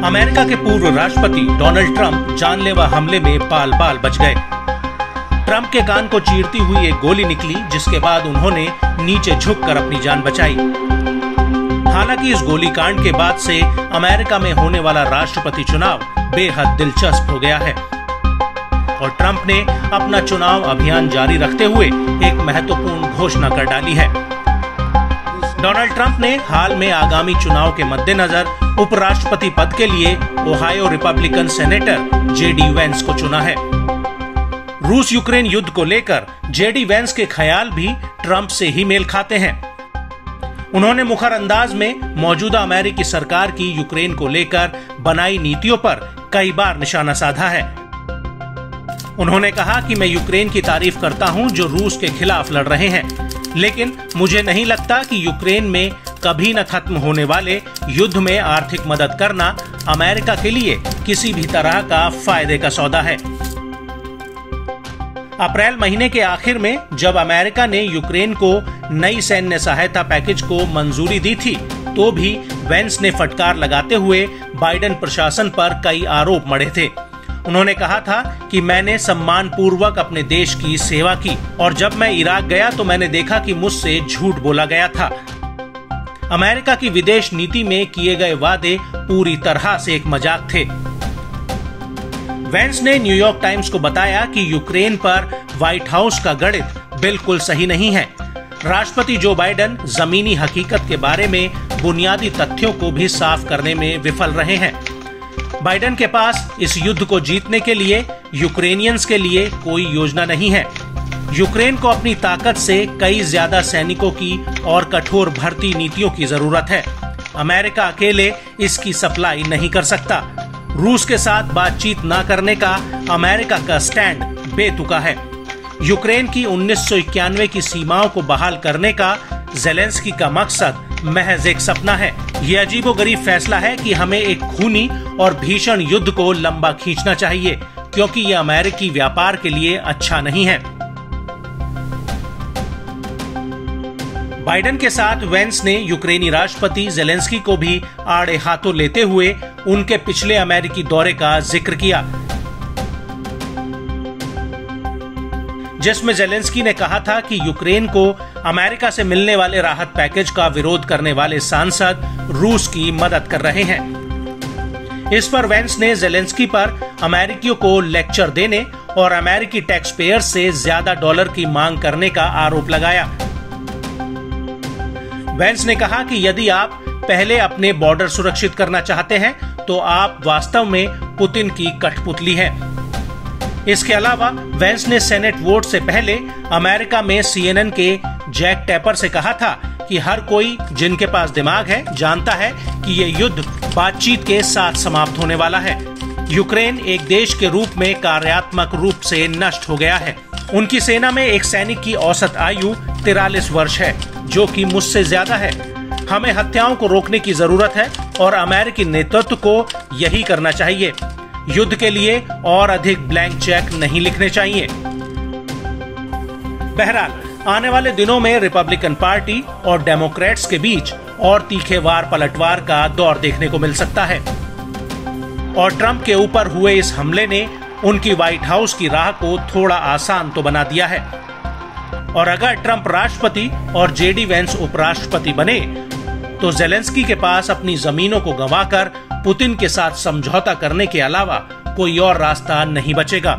America के पूर्व राष्ट्रपति डोनाल्ड ट्रंप जानलेवा हमले में बाल बाल बच गए। ट्रंप के कान को चीरती हुई एक गोली निकली, जिसके बाद उन्होंने नीचे झुककर अपनी जान बचाई। हालांकि इस गोलीकांड के बाद से अमेरिका में होने वाला राष्ट्रपति चुनाव बेहद दिलचस्प हो गया है और ट्रंप ने अपना चुनाव अभियान जारी रखते हुए एक महत्वपूर्ण घोषणा कर डाली है। डोनाल्ड ट्रंप ने हाल में आगामी चुनाव के मद्देनजर उपराष्ट्रपति पद के लिए Ohio Republican senator JD Vance को चुना है। रूस यूक्रेन युद्ध को लेकर जेडी वेंस के ख्याल भी ट्रंप से ही मेल खाते हैं। उन्होंने मुखर अंदाज में मौजूदा अमेरिकी सरकार की यूक्रेन को लेकर बनाई नीतियों पर कई बार निशाना साधा है। उन्होंने कहा कि मैं यूक्रेन की तारीफ करता हूं जो रूस के खिलाफ लड़ रहे हैं, लेकिन मुझे नहीं लगता कि यूक्रेन में कभी न खत्म होने वाले युद्ध में आर्थिक मदद करना अमेरिका के लिए किसी भी तरह का फायदे का सौदा है। अप्रैल महीने के आखिर में जब अमेरिका ने यूक्रेन को नई सैन्य सहायता पैकेज को मंजूरी दी थी, तो भी वेंस ने फटकार लगाते हुए बाइडेन प्रशासन पर कई आरोप मढ़े थे। उन्होंने कहा था कि मैंने सम्मानपूर्वक अपने देश की सेवा की और जब मैं इराक गया तो मैंने देखा कि मुझसे झूठ बोला गया था। अमेरिका की विदेश नीति में किए गए वादे पूरी तरह से एक मजाक थे। वेंस ने न्यूयॉर्क टाइम्स को बताया कि यूक्रेन पर व्हाइट हाउस का गणित बिल्कुल सही नहीं है। राष्ट्रपति जो बाइडेन जमीनी हकीकत के बारे में बुनियादी तथ्यों को भी साफ करने में विफल रहे हैं। बाइडेन के पास इस युद्ध को जीतने के लिए यूक्रेनियंस के लिए कोई योजना नहीं है। यूक्रेन को अपनी ताकत से कई ज्यादा सैनिकों की और कठोर भर्ती नीतियों की जरूरत है। अमेरिका अकेले इसकी सप्लाई नहीं कर सकता। रूस के साथ बातचीत न करने का अमेरिका का स्टैंड बेतुका है। यूक्रेन की 1991 की सीमाओं को बहाल करने का ज़ेलेंस्की का मकसद महज एक सपना है। ये अजीबोगरीब फैसला है कि हमें एक खूनी और भीषण युद्ध को लंबा खींचना चाहिए, क्योंकि ये अमेरिकी व्यापार के लिए अच्छा नहीं है। बाइडेन के साथ वेंस ने यूक्रेनी राष्ट्रपति ज़ेलेंस्की को भी आड़े हाथों लेते हुए उनके पिछले अमेरिकी दौरे का जिक्र किया, जिसमें ज़ेलेंस्की ने कहा था कि यूक्रेन को अमेरिका से मिलने वाले राहत पैकेज का विरोध करने वाले सांसद रूस की मदद कर रहे हैं। इस पर वेंस ने ज़ेलेंस्की पर अमेरिकियों को लेक्चर देने और अमेरिकी टैक्स पेयर से ज्यादा डॉलर की मांग करने का आरोप लगाया। वेंस ने कहा कि यदि आप पहले अपने बॉर्डर सुरक्षित करना चाहते हैं तो आप वास्तव में पुतिन की कठपुतली हैं। इसके अलावा वेंस ने सेनेट वोट से पहले अमेरिका में CNN के जैक टैपर से कहा था कि हर कोई जिनके पास दिमाग है जानता है कि ये युद्ध बातचीत के साथ समाप्त होने वाला है। यूक्रेन एक देश के रूप में कार्यात्मक रूप से नष्ट हो गया है। उनकी सेना में एक सैनिक की औसत आयु 43 वर्ष है, जो कि मुझसे ज्यादा है। हमें हत्याओं को रोकने की जरूरत है और अमेरिकी नेतृत्व को यही करना चाहिए। युद्ध के लिए और अधिक ब्लैंक चेक नहीं लिखने चाहिए। बहरहाल आने वाले दिनों में रिपब्लिकन पार्टी और डेमोक्रेट्स के बीच और तीखे वार पलटवार का दौर देखने को मिल सकता है और ट्रंप के ऊपर हुए इस हमले ने उनकी व्हाइट हाउस की राह को थोड़ा आसान तो बना दिया है। और अगर ट्रंप राष्ट्रपति और जेडी वेंस उपराष्ट्रपति बने तो ज़ेलेंस्की के पास अपनी जमीनों को गंवाकर पुतिन के साथ समझौता करने के अलावा कोई और रास्ता नहीं बचेगा।